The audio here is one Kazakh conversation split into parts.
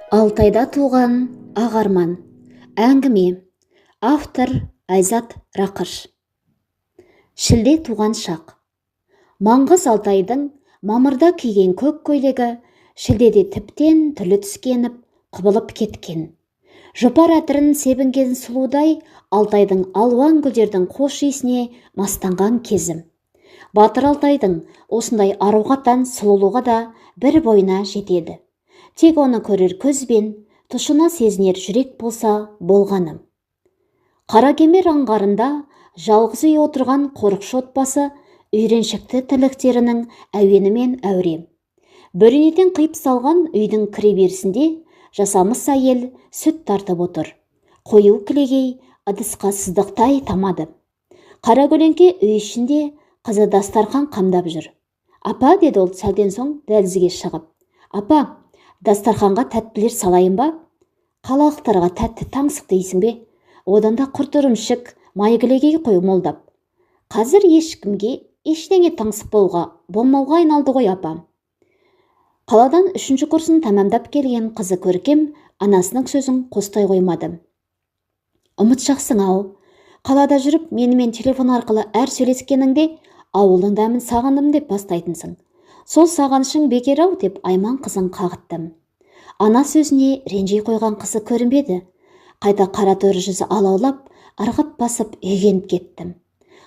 Алтайда туған ағарман. Әңгіме. Автор Айзат Рақыш. Шілде туған шақ. Маңғыс Алтайдың мамырда киген көк көйлегі шілдеде тіптен түлі түскеніп, құбылып кеткен. Жұпар әтірін себінген сұлудай Алтайдың алуан гүлдердің хош иісіне мастанған кезім. Батыр Алтайдың осындай аруға тән сұлулығы да бір бойына жетеді. Тек оны көрер көзбен, тұшына сезінер жүрек болса болғаным. Қаракемер аңғарында жалғыз үй отырған қорықшы отбасы үйреншікті тірліктерінің әуенімен әурем. Бөренеден қиып салған үйдің кіреберісінде жасамыс әйел сүт тартып отыр. Қою кілегей ыдысқа сыздықтай тамады. Қаракөлеңке үй ішінде қызы дастархан қамдап жүр. «Апа», деді ол сәлден соң дәлізге шығып. «Апа, дастарханға тәттілер салайын ба?» «Қалалықтарға тәтті таңсық дейсің бе? Одан да құрт ірімшік, майгілегей қой молдап. Қазір ешкімге ештеңе таңсық болмауға айналды ғой, апам». Қаладан 3-ші курсын тәмамдап келген қызы Көркем анасының сөзін қостай қоймады. «Ұмытшақсың-ау, қалада жүріп менімен телефон арқылы әр сөйлескеніңде ауылдың дәмін сағындым деп бастайтынсың. Сол сағанышың бекер-ау», деп Айман қызын қағытты. Ана сөзіне ренжи қойған қызы көрінбеді. Қайта қара торы жүзі алаулап, ырғып басып үйгеніп кетті.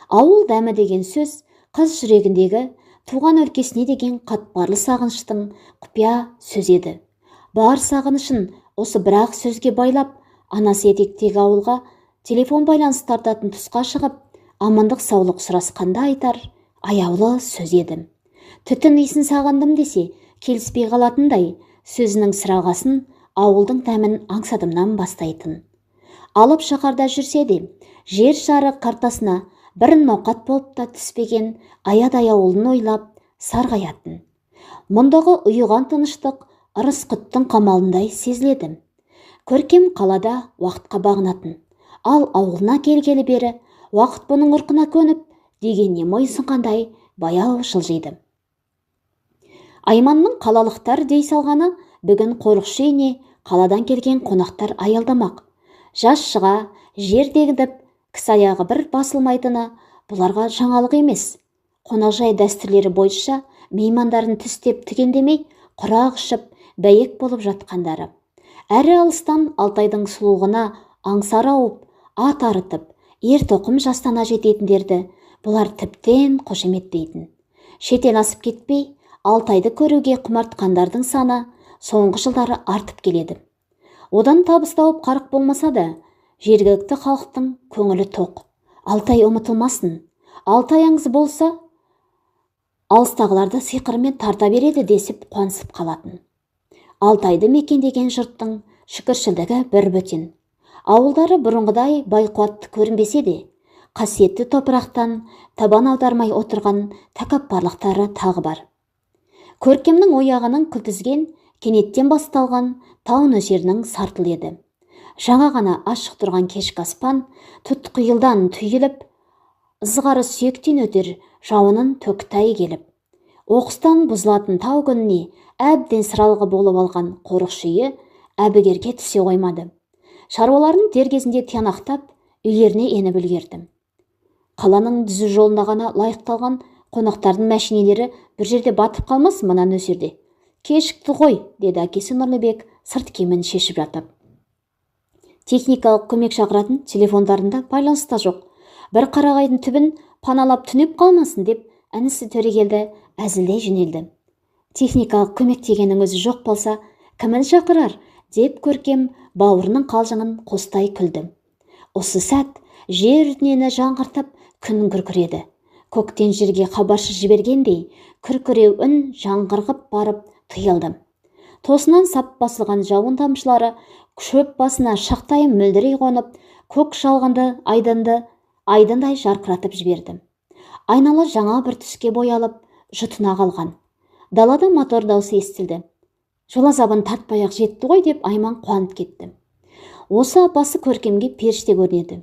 Ауыл дәмі деген сөз қыз жүрегіндегі туған өлкесіне деген қатпарлы сағыныштың құпия сөз еді. Бар сағынышын осы бірақ сөзге байлап, анасы етектегі ауылға телефон байланыс тартатын тұсқа шығып, амандық саулық сұрасқанда айтар аяулы сөз еді. Түтін иісін сағындым десе, келіспей қалатындай, сөзінің сырағасын ауылдың дәмін аңсадымнан бастайтын. Алып шаһарда жүрсе де, жер шары картасына бір ноқат болып та түспеген аядай ауылын ойлап сарғаятын. Мұндағы ұйыған тыныштық ырыс құттың қамалындай сезіледі. Көркем қалада уақытқа бағынатын, ал ауылына келгелі бері уақыт бұның ұрқына көніп, дегенне мойынсынғандай баяу жылжиды. Айманның қалалықтар дей салғаны бүгін қорықшы үйіне қаладан келген қонақтар аялдамақ. Жас шыға, жер дегдіп, кісі аяғы бір басылмайтыны бұларға жаңалық емес. Қонақжай дәстүрлері бойынша меймандарын түстеп тігендемей, құрақ ұшып, бәйек болып жатқандары. Әрі алыстан Алтайдың сұлулығына аңсар ауып, ат арытып, ер тоқым жастана жететіндерді бұлар тіптен қошеметтейтін. Шетел асып кетпей, Алтайды көруге құмартқандардың саны соңғы жылдары артып келеді. Одан табыс тауып қарық болмаса да, жергілікті халықтың көңілі тоқ. Алтай ұмытылмасын. Алтай аңыз болса, алыстағыларды сиқырымен тарта береді десіп қуанысып қалатын. Алтайды мекендеген жұрттың шүкіршілдігі бір бөтен. Ауылдары бұрынғыдай байқуатты көрінбесе де, қасиетті топырақтан табан аудармай отырған тәкаппарлықтары тағы бар. Көркемнің ояғының күлтізген, кенеттен басталған тау нөсерінің сартыл еді. Жаңа ғана ашық тұрған кешкі аспан тұтқиылдан түйіліп, ызғары сүйектен өтер жауынын төктай келіп. Оқыстан бұзылатын тау күніне әбден сыралғы болып алған қорықшы үйі әбігерге түсе қоймады. Шаруаларын дер кезінде тиянақтап, үйлеріне еніп үлгерді. Қаланың дүзі жолына ғана лайықталған қонақтардың мәшинелері бір жерде батып қалмас мына нөсерде. «Кешікті ғой», деді әкесі Нұрлыбек сырт киімін шешіп жатып. Техникалық көмек шақыратын телефондарында байланыс та жоқ. Бір қарағайдың түбін паналап түнеп қалмасын деп інісі Төрегелді әзілдей жөнелді. «Техникалық көмек дегенің өзі жоқ болса, кімін шақырар?» деп Көркем бауырының қалжыңын қостай күлді. Осы сәт жер дүниені жаңғыртып күн күркіреді. Көктен жерге хабаршы жібергендей, күркіреу үн жаңғырғып барып тыйылды. Тосынан сап басылған жауын тамшылары шөп басына шақтай мөлдірей қонып, көк шалғынды айдындай жарқыратып жіберді. Айнала жаңа бір түске боялып, жұтына қалған. Далада мотор даусы естілді. Жол азабын тартпай-ақ жетті ғой деп Айман қуанып кетті. Осы апасы Көркемге періште көрінеді.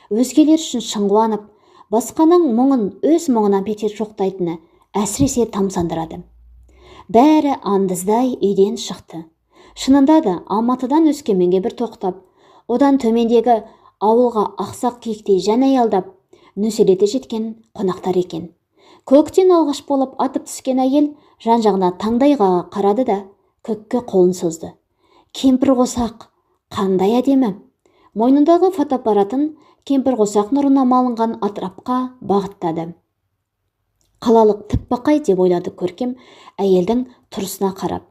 Өзгелер үшін шын қуанып, басқаның мұңын өз мұңына бетер жоқтайтыны әсіресе тамсандырады. Бәрі андыздай үйден шықты. Шынында да Алматыдан Өскеменге бір тоқтап, одан төмендегі ауылға ақсақ киіктей жән аялдап, нөсерлете жеткен қонақтар екен. Көктен алғаш болып атып түскен әйел жан-жағына таңдайға қарады да көкке қолын созды. Кемпір қосақ, қандай әдемі! Мойнындағы фотоаппаратын кемпір қосақ нұрына малынған атырапқа бағыттады. Қалалық тікбақай деп ойлады Көркем әйелдің тұрысына қарап.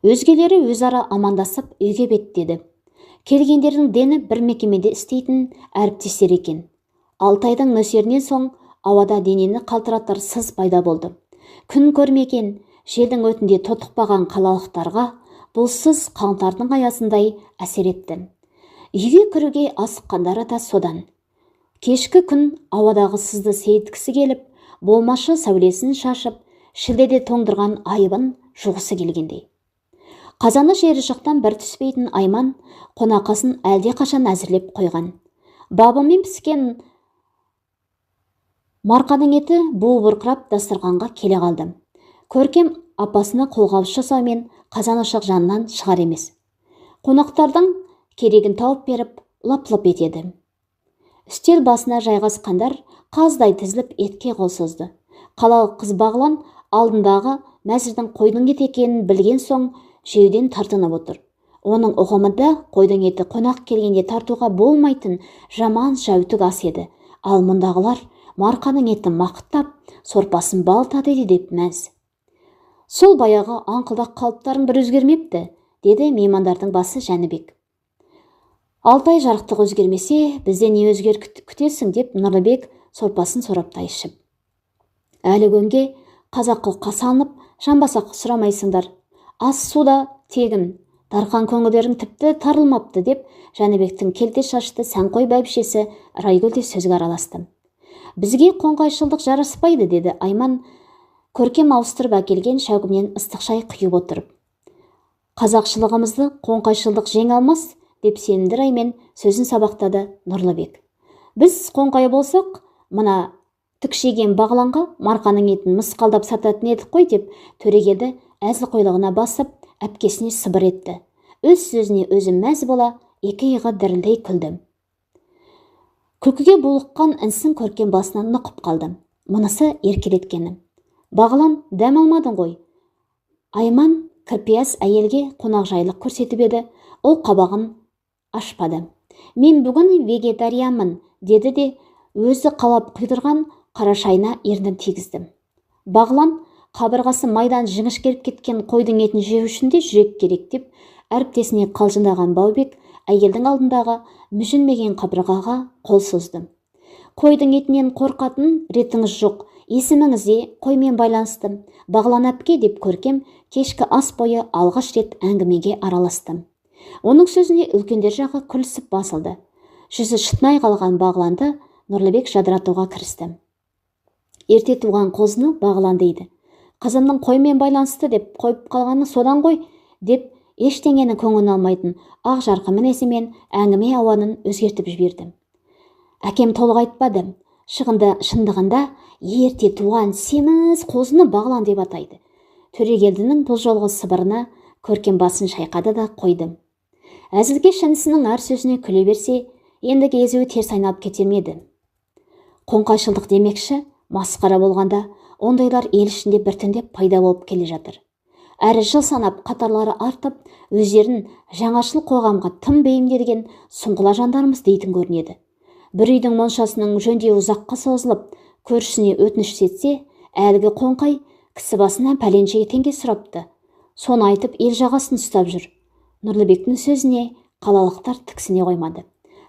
Өзгелері өзара амандасып үйге беттеді. Келгендердің дені бір мекемеде істейтін әріптестер екен. 6 айдың нөсерінен соң ауада денені қалтыратар сыз пайда болды. Күн көрмеген, желдің өтінде тотықпаған қалалықтарға бұл сыз қаңтардың аясындай әсер етті. Үйге кіруге асыққандары да содан. Кешкі күн ауадағы сызды сейілткісі келіп, болмашы сәулесін шашып, шілдеде тоңдырған айыбын жуғысы келгендей. Қазаны жері жақтан бір түспейтін Айман қонақасын әлде қашан әзірлеп қойған. Бабымен піскен марқаның еті буы бұрқырап дастарханға келе қалды. Көркем апасына қолғабыс жасаумен қазан ошақ жанынан шығар емес. Қонақтардың керегін тауып беріп, лап-лап етеді. Үстел басына жайғасқандар қаздай тізіліп етке қол созды. Қалалық қыз Бағлан алдындағы мәзірдің қойдың еті екенін білген соң жеуден тартынып отыр. Оның ұғымында қойдың еті қонақ келгенде тартуға болмайтын жаман жәутік ас еді. Ал мұндағылар марқаның етін мақыттап, сорпасын бал татиды деп мәз. Сол баяғы аңқылдақ қалыптарын бір өзгермепті, деді меймандардың басы Жәнібек. 6 ай жарықтық өзгермесе, бізде не өзгер күтесің деп Нұрлыбек сорпасын сораптай ішіп. Әлі күнге қазақы қасанып, жамбасақ сұрамайсыңдар. Ас суда тегін, дарқан көңілдерің тіпті тарылмапты деп Жәнібектің келте шашты сәнқой бәйбішесі Райгүл де сөзге араласты. Бізге қоңқайшылдық жараспайды, деді Айман Көркем ауыстырып әкелген шәугімнен ыстық шай құйып отырып. Қазақшылығымызды қоңқайшылдық жеңе алмас, деп сенімді раймен сөзін сабақтады Нұрлыбек. Біз қоңқай болсақ, мына тікшеген Бағланға марқаның етін мысқалдап сататын едік қой деп Төрегелді әзіл қойлығына басып, әпкесіне сыбыр етті. Өз сөзіне өзі мәз бола, екі иығы дірілдей күлді. Күлкіге булыққан інсін Көркем басынан нұқып қалды. Мұнысы еркелеткені. Бағлан, дәм алмадың ғой. Айман кірпияз әйелге қонақжайлық көрсетіп еді, ол қабағын ашпады. Мен бүгін вегетарианмын, деді де өзі қалап құйдырған қара шайына ернін тигізді. Бағлан қабырғасы майдан жіңішкеріп кеткен қойдың етін жеу үшін де жүрек керек деп әріптесіне қалжыңдаған Баубек әйелдің алдындағы мүжілмеген қабырғаға қол созды. Қойдың етінен қорқатын ретіңіз жоқ, есіміңізде қоймен байланысты. Бағлан әпке деп Көркем кешкі ас бойы алғаш рет әңгімеге араласты. Оның сөзіне үлкендер жағы күлісіп басылды. Жүзі шытынай қалған Бағланды Нұрлыбек жадыратуға кірісті. Ерте туған қозыны Бағлан дейді. Қызымның қоймен байланысты деп қойып қалғаны содан ғой, деп ештеңені көңілін алмайтын ақ жарқын мінезімен әңгіме ауанын өзгертіп жіберді. Әкем толық айтпады. Шындығында ерте туған семіз қозыны Бағлан деп атайды. Төрегелдінің бұл жолғы сыбырына Көркем басын шайқады да қойды. Әзілге шынысының әр сөзіне күле берсе, ендігі езуі теріс айналып кетемеді. Қоңқайшылдық демекші, масқара болғанда, ондайлар ел ішінде біртіндеп пайда болып келе жатыр. Әрі жыл санап қатарлары артып, өздерін жаңашыл қоғамға тым бейімделген сұңғыла жандарымыз дейтін көрінеді. Бір үйдің моншасының жөндеуі ұзаққа созылып, көршісіне өтініш етсе, әлгі қоңқай кісі басынан пәленше теңге сұрапты. Соны айтып, ел жағасын ұстап жүр. Нұрлыбектің сөзіне қалалықтар тіксіне қоймады.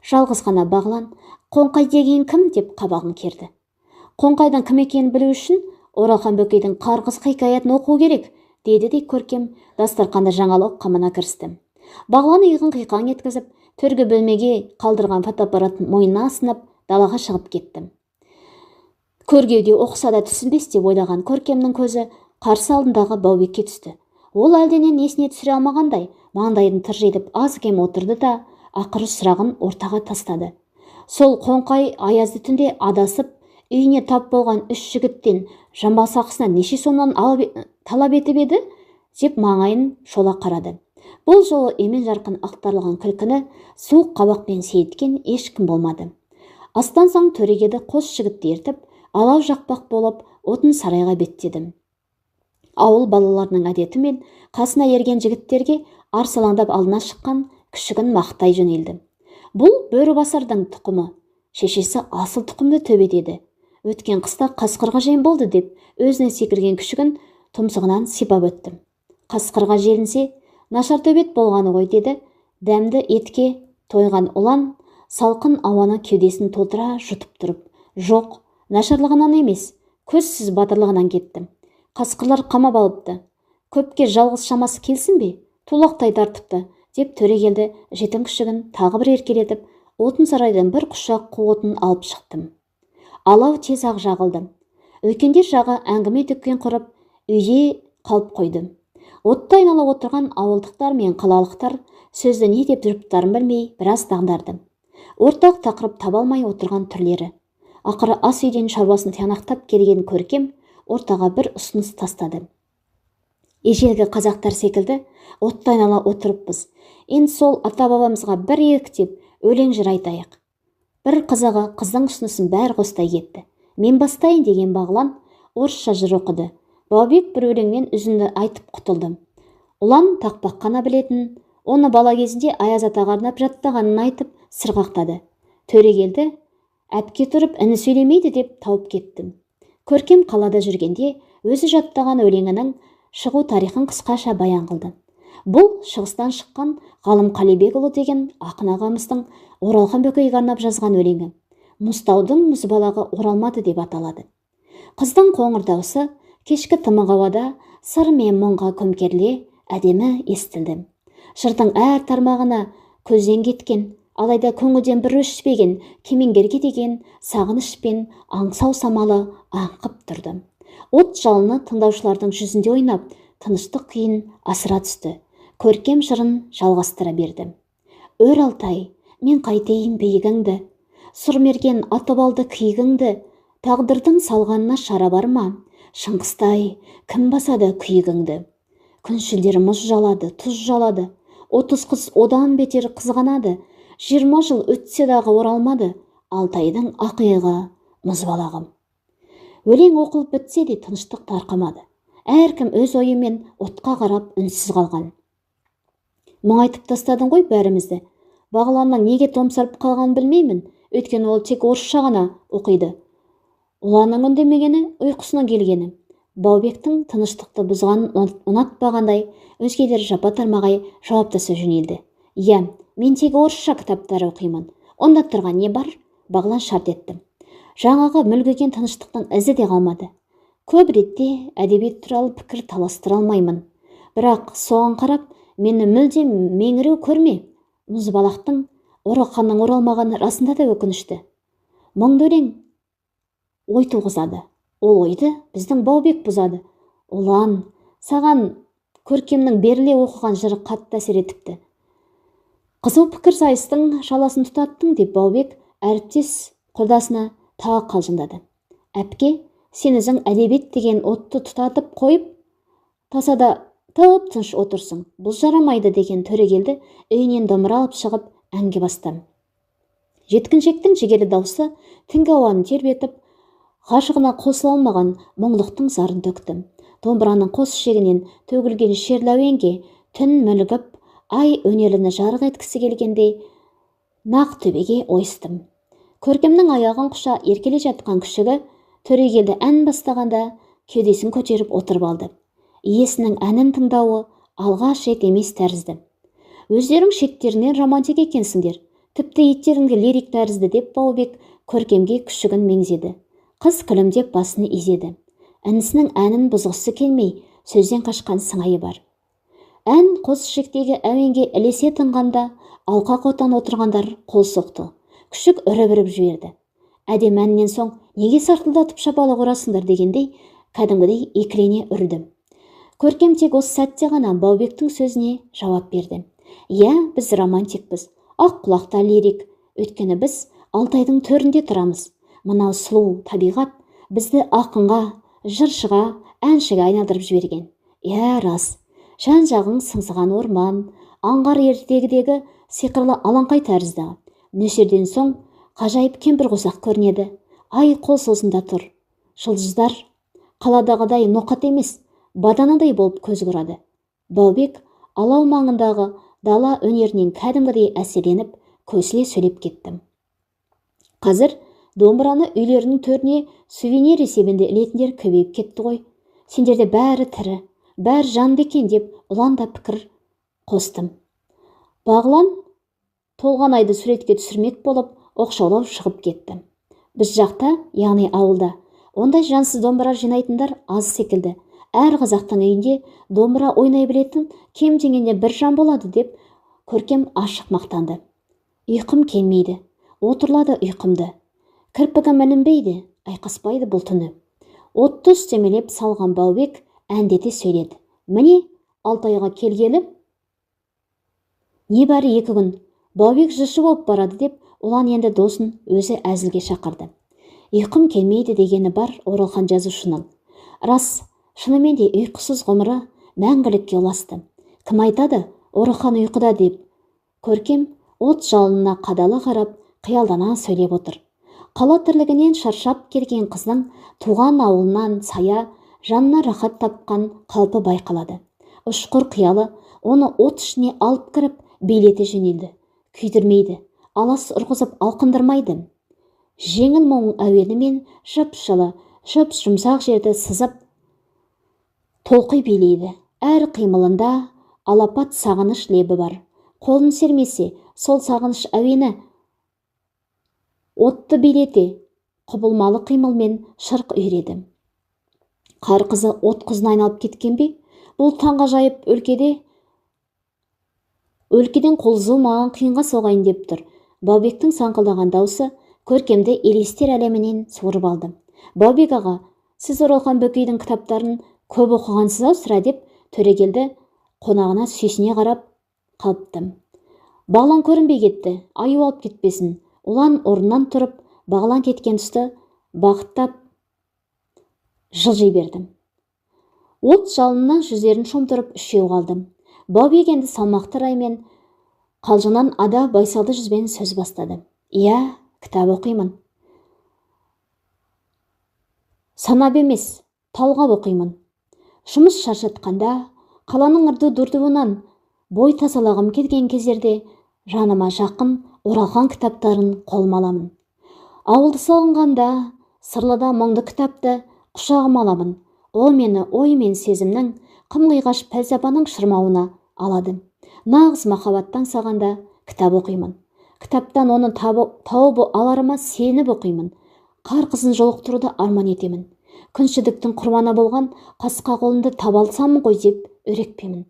Жалғыз ғана Бағлан, қоңқай деген кім деп қабағын керді. Қоңқайдың кім екенін білу үшін Оралхан Бөкейдің қарғыс хикаятын оқу керек, деді де Көркем дастарханда жаңалық қамына кірісті. Бағлан иығын қиқаң еткізіп, төргі бөлмеге қалдырған фотоаппаратын мойнына асынып, далаға шығып кетті. Көргеуде оқыса да түсінбес деп ойлаған Көркемнің көзі қарсы алдындағы Баубекке түсті. Ол әлденен есіне түсіре алмағандай, маңдайын тыржитып аз кем отырды да, ақыры сұрағын ортаға тастады. Сол қоңқай аязды түнде адасып, үйіне тап болған 3 жігіттен жамбас ақысына неше сомнан талап етіп еді, деп маңайын шола қарады. Бұл жолы емен жарқын ақтарылған күлкіні суық қабақпен сейіткен ешкім болмады. Астан соң төрегеді қос жігітті ертіп, алау жақпақ болып, отын сарайға беттедім. Ауыл балаларының әдетімен қасына ерген жігіттерге арсалаңдап алдына шыққан күшігін мақтай жөнелді. Бұл бөрібасардың тұқымы, шешесі асыл тұқымды төбет еді. Өткен қыста қасқырға жем болды деп, өзіне секірген күшігін тұмсығынан сипап өттім. Қасқырға желінсе, нашар төбет болғаны ғой деді. Дәмді етке тойған ұлан салқын ауаны кеудесін толтыра жұтып тұрып, жоқ, нашарлығынан емес, көзсіз батырлығынан кеттім. Қасқырлар қамап алыпты. Көпке жалғыз шамасы келсін бе? Тулақтай тартыпты, деп Төрегелді жетім күшігін тағы бір еркелетіп, отын сарайдан бір құшақ қу отын алып шықтым. Алау тез ақ жағылды. Үлкендер жағы әңгіме төккен құрып, үйде қалып қойды. Отты айнала отырған ауылдықтар мен қалалықтар сөзді не деп жүріптарын білмей біраз дағдарды. Ортақ тақырып таба алмай отырған түрлері. Ақыры ас үйден шаруасын тиянақтап келген Көркем ортаға бір ұсыныс тастады. Ежелгі қазақтар секілді отты айнала отырыппыз. Енді сол ата-бабамызға бір еліктеп өлең жыр айтайық. Бір қызығы қыздың ұсынысын бәрі қостай кетті. Мен бастайын деген Бағлан орысша жыр оқыды. Баубек бір өлеңмен үзінді айтып құтылды. Ұлан тақпақ қана білетін, оны бала кезінде Аяз атаға арнап жаттағанын айтып сырғақтады. Төрегелді әпке тұрып іні сөйлемейді деп тауып кеттім. Көркем қалада жүргенде өзі жаттаған өлеңінің шығу тарихын қысқаша баян қылды. Бұл шығыстан шыққан Ғалым Қалибекұлы деген ақын ағамыздың Оралхан Бөкейге арнап жазған өлеңі. Мұзтаудың мұзбалағы оралмады деп аталады. Қыздың қоңыр дауысы кешкі тымық ауада сыр мен мұңға көмкеріле әдемі естілді. Жырдың әр тармағына көзден кеткен, алайда көңілден бір өшпеген кемеңгерге деген сағынышпен аңсау самалы аңқып тұрды. От жалыны тыңдаушылардың жүзінде ойнап, тыныштық күйін асыра түсті. Көркем жырын жалғастыра берді. Өр Алтай, мен қайтейін биігіңді, сұрмерген атып алды күйігіңді, тағдырдың салғанына шара бар ма? Шыңғыстай, кім басады күйігіңді? Күншілдер мұз жалады, тұз жалады, 30 қыз одан бетер қызғанады, 20 жыл өтсе дағы оралмады, Алтайдың ақиығы мұзбалағым. Өлең оқылып бітсе де тыныштық тарқамады. Әркім өз ойымен отқа қарап үнсіз қалған. Мұңайтып тастадың ғой бәрімізді. Бағланның неге томсарып қалғанын білмеймін, өйткені ол тек орысша ғана оқиды. Ұланның үндемегені ұйқысына келгені. Баубектің тыныштықты бұзғанын ұнатпағандай, өзгелері жапа-тармағай жауаптаса жөнелді. Иә, мен тек орысша кітаптар оқимын. Онда тұрған не бар? Бағлан шарт етті. Жаңағы мүлгіген тыныштықтың ізі де қалмады. Көп ретте әдебиет туралы пікір таластыра алмаймын. Бірақ соған қарап, мені мүлдем меңіреу көрме. Мұзбалақтың Оралханның оралмағаны расында да өкінішті. Мұңды өлең ой туғызады. Ол ойды біздің Баубек бұзады. Ұлан, саған Көркемнің беріле оқыған жыры қатты әсер етіпті. Қызу пікір сайыстың шаласын тұтаттың деп Баубек әріптес құрдасына тағы қалжыңдады. Әпке, сен өзің әдебиет деген отты тұтатып қойып, тасада тып-тыныш отырсың. Бұл жарамайды деген Төрегелді үйінен домбыра алып шығып әнге бастады. Жеткіншектің жігерлі дауысы түнгі ауаны тербетіп, ғашығына қосыла алмаған мұңлықтың зарын төкті. Домбыраның қос шегінен төгілген шерлі әуенге түн мүлгіп, ай өнерліні жарық еткісі келгендей нақ төбеге ойыстым. Көркемнің аяғын құша еркеле жатқан күшігі Төрегелді ән бастағанда кеудесін көтеріп отырып алды. Иесінің әнін тыңдауы алғаш рет емес тәрізді. Өздерің шектерінен романтик екенсіңдер, тіпті еттеріңде лирик тәрізді деп Баубек Көркемге күшігін меңзеді. Қыз күлімдеп басыны изеді. Інісінің әнін бұзғысы келмей, сөзден қашқан сыңайы бар. Ән қос шектегі әуенге ілесе тыңғанда, алқа қотан отырғандар қол соқты. Күшік үріп жіберді. Әдем әннен соң неге сартылдатып шапалақ ұрасыңдар дегендей, кәдімгідей екілене үрді. Көркем тек осы сәтте ғана Баубектің сөзіне жауап берді. Иә, біз романтикпіз, ақ құлақта лирик, өйткені біз Алтайдың төрінде тұрамыз. Мынау сұлу табиғат бізді ақынға, жыршыға, әншіге айналдырып жіберген. Иә, рас. Жан-жағың сыңсыған орман, аңғар ертегідегі сиқырлы алаңқай тәрізді. Нөсерден соң ғажайып кемпір қосақ көрінеді. Ай қол созында тұр. Жұлдыздар қаладағыдай ноқат емес, баданадай болып көз құрады. Баубек алау маңындағы дала өнерінен кәдімгідей әсерленіп, көсіле сөйлеп кеттім. Қазір домбыраны үйлерінің төріне сувенир есебінде ілетіндер көбейіп кетті ғой. Сендерде бәрі тірі, бәрі жанды екен деп ұланда пікір қостым. Бағлан толған айды суретке түсірмек болып оқшаулау шығып кетті. Біз жақта, яғни ауылда, ондай жансыз домбыра жинайтындар аз секілді. Әр қазақтың үйінде домбыра ойнай білетін кем дегенде бір жан болады деп Көркем ашық мақтанды. Ұйқым келмейді, отырлады ұйқымды. Кірпігім ілінбейді, айқаспайды бұл түні. Отты үстемелеп салған Баубек әндете сөйледі. Міне, Алтайға келгелі небәрі 2 күн. Баубек жышы болып барады деп, ұлан енді досын өзі әзілге шақырды. Ұйқым келмейді дегені бар Оралхан жазушының. Рас, шынымен де ұйқысыз ғұмыры мәңгілікке ұласты. Кім айтады, Оралхан ұйқыда деп? Көркем от жалынына қадала қарап, қиялдана сөйлеп отыр. Қала тірлігінен шаршап келген қыздың туған ауылынан сая, жанына рахат тапқан қалпы байқалады. Ұшқыр қиялы оны от ішіне алып кіріп, билете жөнелді. Күйдірмейді, алас ұрғызып алқындырмайды. Жеңіл мұң әуенімен жып-жылы, жып-жұмсақ жерді сызып, толқи билейді. Әр қимылында алапат сағыныш лебі бар. Қолын сермесе, сол сағыныш әуені отты билете, құбылмалы қимылмен шырқ үйреді. Қар қызы от қызын айналып кеткен бе? Бұл таңғажайып өлкеден қолзу маған қиынға соғайын деп тұр. Баубектің саңқылдаған даусы Көркемді елестер әлемінен суырып алды. Баубек аға, сіз Оралхан Бөкейдің кітаптарын көп оқығансыз-ау сірә деп Төрегелді қонағына сүйсіне қарап қалыпты. Бағлан көрінбей кетті, аю алып кетпесін. Ұлан орнынан тұрып, Бағлан кеткен тұсты бақыттап жылжи берді. От жалыннан жүздерін шомдырып үшеу қалды. Баубек енді салмақты раймен қалжыңнан ада байсалды жүзбен сөз бастады. Иә, кітап оқимын. Санап емес, талғап оқимын. Жұмыс шаршатқанда, қаланың ырду-дырдуынан бой тазалағым келген кездерде жаныма жақын Оралхан кітаптарын қолыма аламын. Ауылды сағынғанда, сырлыда мұңды кітапты құшағыма аламын. Ол мені ой мен сезімнің қым-қиғаш пәлсапаның шырмауына алады. Нағыз махаббаттан сағанда кітап оқимын. Кітаптан оны тауып аларыма сеніп оқимын. Қар қызын жолықтыруды арман етемін. Күншілдіктің құрбаны болған қасқа қолымды таба алсам ғой деп үрекпемін.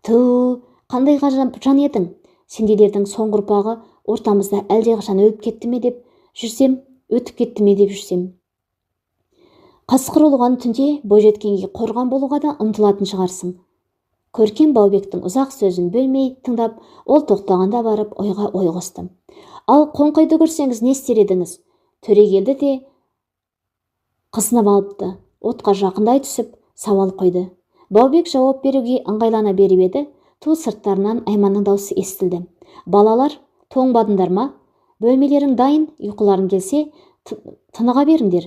Ту, қандай ғажап жан едің. Сендейлердің соңғы ұрпағы ортамызда әлдеқашан өліп кетті ме деп жүрсем, өтіп кетті ме деп жүрсем. Қасқыр ұлыған түнде бойжеткенге қорған болуға да ұмтылатын шығарсың. Көркем Баубектің ұзақ сөзін бөлмей тыңдап, ол тоқтағанда барып ойға ой қосты. Ал қоңқайды көрсеңіз не істер едіңіз? Төрегелді де қысынып алыпты. Отқа жақындай түсіп, сауал қойды. Баубек жауап беруге ыңғайлана беріп еді, ту сырттарынан Айманның даусы естілді. Балалар, тоңбадыңдар ма? Бөлмелерің дайын, ұйқыларың келсе, тыныға беріңдер.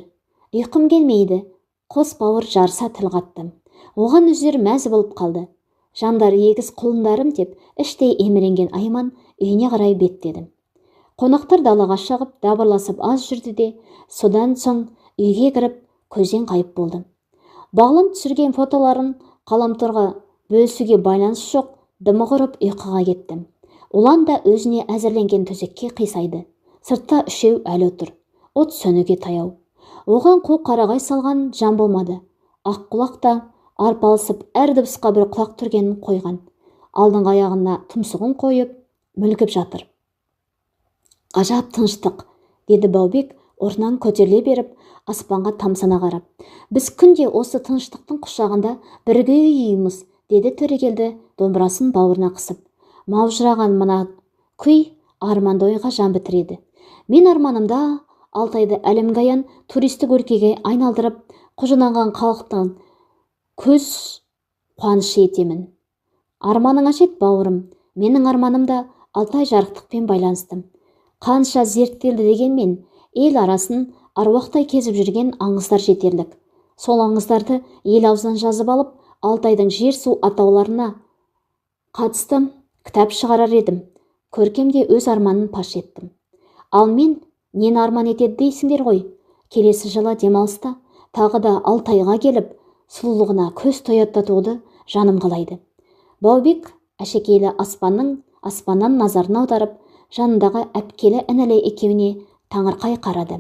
Ұйқым келмейді. Қос бауыр жарыса тіл қатты. Оған өздері мәз болып қалды. Жандар егіз құлындарым деп іштей еміренген Айман үйіне қарай беттеді. Қонақтар далаға шығып, дабырласып аз жүрді де, содан соң үйге кіріп, көзден қайып болды. Бағлан түсірген фотоларын ғаламторға бөлісуге байланыс жоқ, дымы құрып ұйқыға кетті. Ұлан да өзіне әзірленген төсекке қисайды. Сыртта үшеу әлі отыр. От сөнуге таяу. Оған қу қарағай салған жан болмады. Аққұлақ та арпалысып әр дыбысқа бір құлақ түргенін қойған. Алдыңғы аяғына тұмсығын қойып, мүлгіп жатыр. Ғажап тыныштық, деді Баубек орнынан көтеріле беріп, аспанға тамсана қарап. Біз күнде осы тыныштықтың құшағында бірге үйіміз, деді Төрегелді домбырасын бауырына қысып. Маужыраған мына күй арманды ойға жан бітіреді. Мен арманымда Алтайды әлемге аян туристік өлкеге айналдырып, құжынаған халықтың көз қуанышы етемін. Арманыңа жет, бауырым, Менің арманым да Алтай жарықтықпен байланысты. Қанша зерттелді дегенмен, ел арасын аруақтай кезіп жүрген аңыздар жетерлік. Сол аңыздарды ел аузынан жазып алып, Алтайдың жер-су атауларына қатысты кітап шығарар едім. Көркемде өз арманын паш еттім. Ал мен нені арман етеді дейсіңдер ғой? Келесі жылы демалыста тағы да Алтайға келіп, сұлулығына көз тояттатуды жаным қалайды. Баубек әшекейлі аспаннан назарын аударып, жанындағы әпкелі інілі екеуіне таңырқай қарады.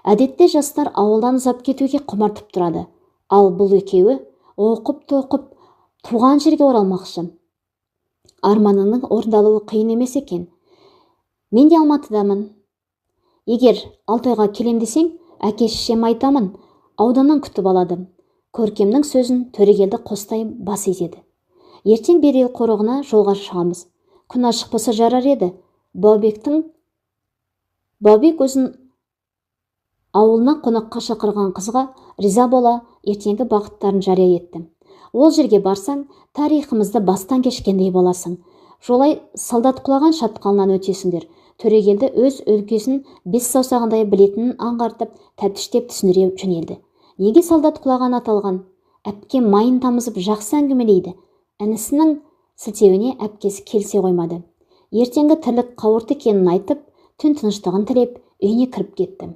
Әдетте жастар ауылдан ұзап кетуге құмартып тұрады. Ал бұл екеуі оқып-тоқып туған жерге оралмақшы. Арманының орындалуы қиын емес екен. Мен де Алматыдамын. Егер Алтайға келем десең, әке-шешем айтамын, ауданнан күтіп алады. Көркемнің сөзін Төрегелді қостай бас изеді. Ертең Берел қорығына жолға шығамыз. Күн ашық болса жарар еді. Баубек өзін ауылына қонаққа шақырған қызға риза бола, ертеңгі бақыттарын жария етті. Ол жерге барсаң, тарихымызды бастан кешкендей боласың. Жолай солдат құлаған шатқалынан өтесіңдер. Төрегелді өз өлкесін бес саусағындай білетінін аңғартып, тәптіштеп түсіндіре жөнелді. Неге солдат құлаған аталған? Әпкем майын тамызып жақсы әңгімелейді. Інісінің сілтеуіне әпкесі келсе қоймады. Ертеңгі тірлік қауырт екенін айтып, түн тыныштығын тілеп, үйіне кіріп кетті.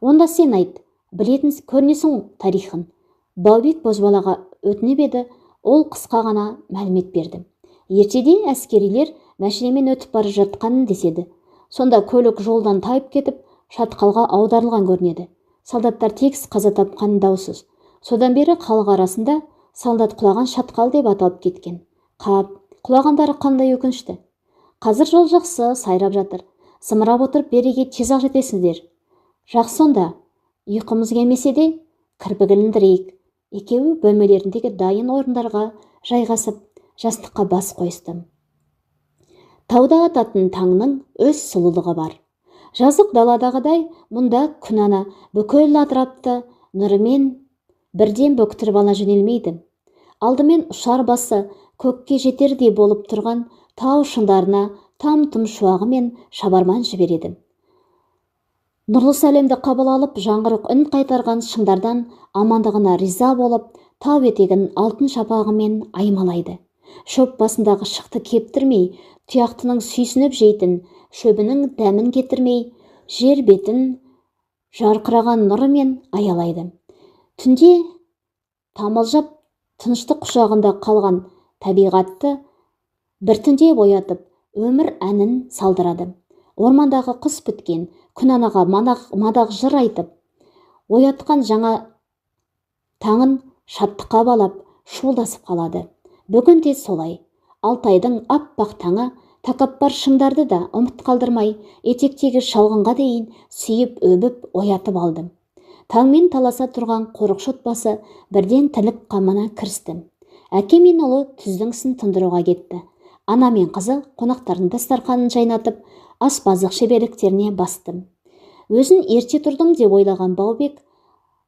Онда сен айт, білетін көрінесің тарихын. Баубек бозбалаға өтініп еді, ол қысқа ғана мәлімет берді. Ертеде әскерилер мәшінемен өтіп бара жатқанын деседі. Сонда көлік жолдан тайып кетіп, шатқалға аударылған көрінеді. Солдаттар тегіс қаза тапқаны даусыз. Содан бері халық арасында солдат құлаған шатқал деп аталып кеткен. Құлағандары қандай өкінішті. Қазір жол жақсы, сайрап жатыр. Сымырап отырып береге тез-ақ жетесіңдер. Жақсы онда, ұйқымыз келмесе де кірпік іліндірейік. Екеуі бөлмелеріндегі дайын орындарға жайғасып, жастыққа бас қойысты. Тауда ататын таңның өз сұлулығы бар. Жазық даладағыдай мұнда күнана бүкіл атырапты нұрымен бірден бөктіріп ала жөнелмейді. Алдымен ұшар басы көкке жетердей болып тұрған тау шыңдарына там-тұм шуағы мен шабарман жібереді. Нұрлы сәлемді қабыл алып, жаңғырық үн қайтарған шыңдардан амандығына риза болып, тау етегін алтын шапағымен аймалайды. Шөп басындағы шықты кептірмей, тұяқтының сүйсініп жейтін, шөбінің дәмін кетірмей, жер бетін жарқыраған нұрымен аялайды. Түнде тамылжап, тыныштық құшағында қалған табиғатты біртіндеп оятып, өмір әнін салдырады. Ормандағы құс біткен, күн анаға мадақ жыр айтып, оятқан жаңа таңын шаттыққа балап, шуылдасып қалады. Бүгін де солай. Алтайдың аппақ таңы тәкаппар шыңдарды да ұмыт қалдырмай, етектегі шалғынға дейін сүйіп өбіп оятып алды. Таңмен таласа тұрған қорықшы отбасы бірден тірлік қамына кірісті. Әке мен ұлы түздің ісін тындыруға кетті. Ана мен қызы қонақтардың дастарханын жайнатып, аспаздық шеберліктеріне басты. Өзін ерте тұрдым деп ойлаған Баубек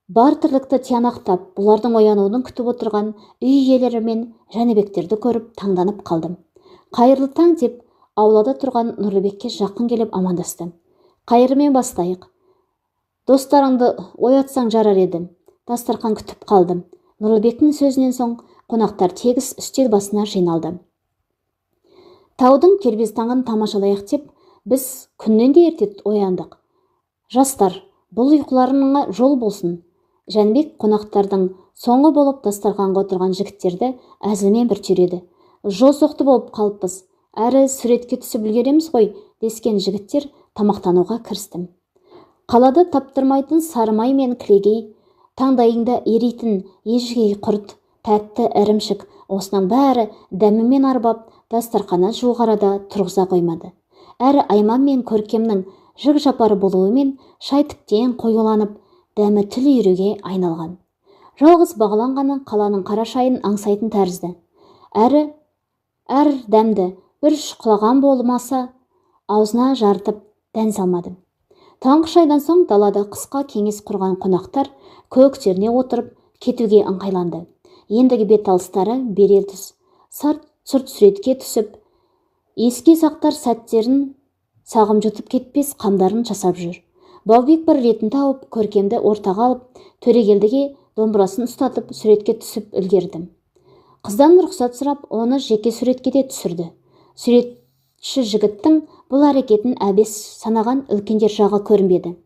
бар тірлікті тиянақтап, бұлардың оянуын күтіп отырған үй иелері мен Жәнібектерді көріп таңданып қалды. Қайырлы таң деп аулада тұрған Нұрлыбекке жақын келіп амандасты. Қайырымен бастайық. Достарыңды оятсаң жарар еді. Дастархан күтіп қалды. Нұрлыбектің сөзінен соң қонақтар тегіс үстел басына жиналды. Таудың кербез таңын тамашалайық деп, біз күннен де ерте ояндық. Жастар, бұл ұйқыларыңа жол болсын. Жәнібек қонақтардың соңғы болып дастарханға отырған жігіттерді әзілмен бір түйреді. Жол соқты болып қалыппыз, әрі суретке түсіп үлгереміз ғой, дескен жігіттер тамақтануға кірісті. Қалада таптырмайтын сарымай мен кілегей, таңдайыңда еритін ежігей құрт, тәтті ірімшік, осының бәрі дәмімен арбап, дастарханы жуық арада тұрғыза қоймады. Әрі Айман мен Көркемнің жік жапары болуымен шай тіптен қоюланып, дәмі тіл үйіруге айналған. Жалғыз бағаланғаны қаланың қара шайын аңсайтын тәрізді. Әр дәмді бір шұқылаған болмаса, аузына жартып дән салмады. Таңғы шайдан соң далада қысқа кеңес құрған қонақтар көктеріне отырып кетуге ыңғайланды. Ендігі бет алыстары берел тұс. Сұрт суретке түсіп, еске сақтар сәттерін, сағым жұтып кетпес қамдарын жасап жүр. Баубек бір ретін тауып, Көркемді ортаға алып, Төрегелдіге домбырасын ұстатып, суретке түсіп үлгердім. Қыздан рұқсат сұрап, оны жеке суретке де түсірді. Суретші жігіттің бұл әрекетін әбес санаған үлкендер жағы көрінбеді.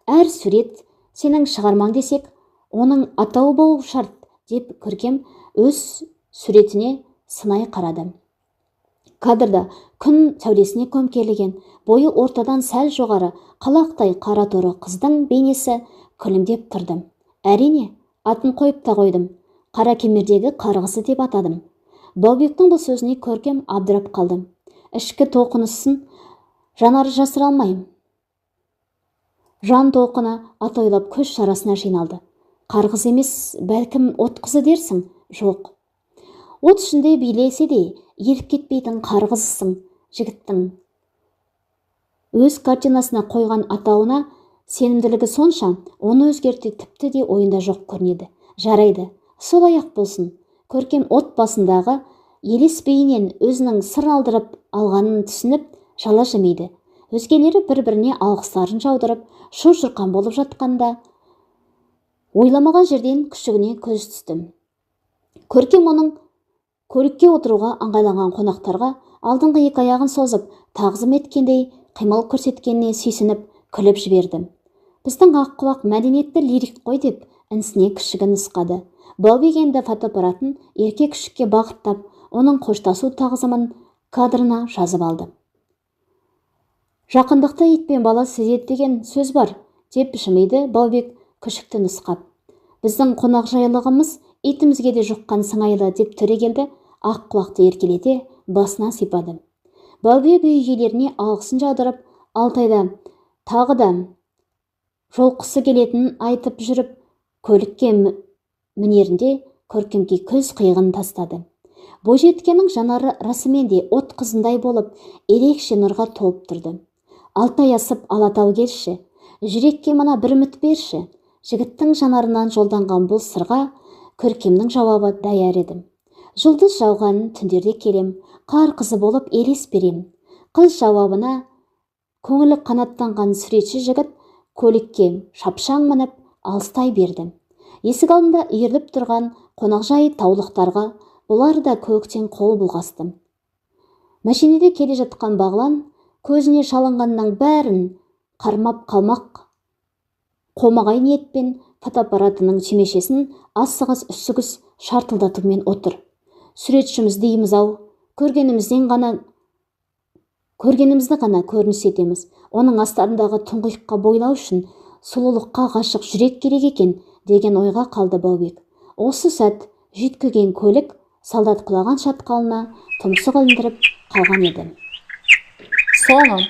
Әр сурет сенің шығармаң десек, оның атауы болу шарт, деп Көркем өз суретіне сынай қарады. Кадрда күн сәулесіне көмкерілген, бойы ортадан сәл жоғары, қалақтай қара торы қыздың бейнесі күлімдеп тұрды. Әрине, атын қойып та қойдым. Қара кемердегі қарғысы деп атадым. Баубектің бұл сөзіне Көркем абдырап қалды. Ішкі толқынысын жанары жасыра алмайым. Жан толқыны атойлап көз шарасына жиналды. Қарғыз емес, бәлкім от қызы дерсің? Жоқ. От ішінде билесе де еріп кетпейтін қарғызсың. Жігіттің өз картинасына қойған атауына сенімділігі сонша, оны өзгерте тіпті де ойында жоқ көрінеді. Жарайды, солай-ақ болсын. Көркем от басындағы елес бейінен өзінің сыр алдырып алғанын түсініп, жала жымиды. Өзгелері бір-біріне алғыстарын жаудырып, шу-шұрқан болып жатқанда, ойламаған жерден күшігіне көз түсті. Көркем оның көлікке отыруға ыңғайланған қонақтарға алдыңғы екі аяғын созып, тағзым еткендей қимыл көрсеткеніне сүйсініп, күліп жіберді. Біздің аққұлақ мәдениетті лирик қой деп, інісіне күшігін нұсқады. Баубек енді фотоаппаратын еркек күшікке бағыттап, оның қоштасу тағзымын кадрына жазып алды. Жақындықта ит пен бала сезеді деген сөз бар, деп жымиды Баубек күшікті нұсқап. Біздің қонақжайлығымыз итімізге де жұққан сыңайлы, деп Төрегелді аққұлақты еркелете басына сипады. Баубек үй иелеріне алғысын жаудырып, Алтайда тағы да жолқысы келетінін айтып жүріп, көлікке мінерінде Көркемге көз қиығын тастады. Бойжеткеннің жанары расымен де от қызындай болып, ерекше нұрға толып тұрды. Алтай асып Алатау келші, жүрекке мына бір үміт берші. Жігіттің жанарынан жолданған бұл сырға Көркемнің жауабы даяр еді. Жұлдыз жауған түндерде келем, қар қызы болып елес берем. Қыз жауабына көңілі қанаттанған суретші жігіт көлікке шапшаң мініп алыстай берді. Есік алдында иіріліп тұрған қонақжай таулықтарға бұлар да көктен қол бұлғасты. Мәшинеде келе жатқан Бағлан көзіне шалынғанның бәрін қармап қалмақ қомағай ниетпен фотоаппаратының түймешесін асығыс-үсігіс шартылдатумен отыр. Суретшіміз дейміз-ау, көргенімізді ғана көрініс етеміз. Оның астарындағы тұңғиыққа бойлау үшін сұлулыққа ғашық жүрек керек екен, деген ойға қалды Баубек. Осы сәт жүйткіген көлік солдат құлаған шатқалына тұмсық іліндіріп қалған еді. Соңы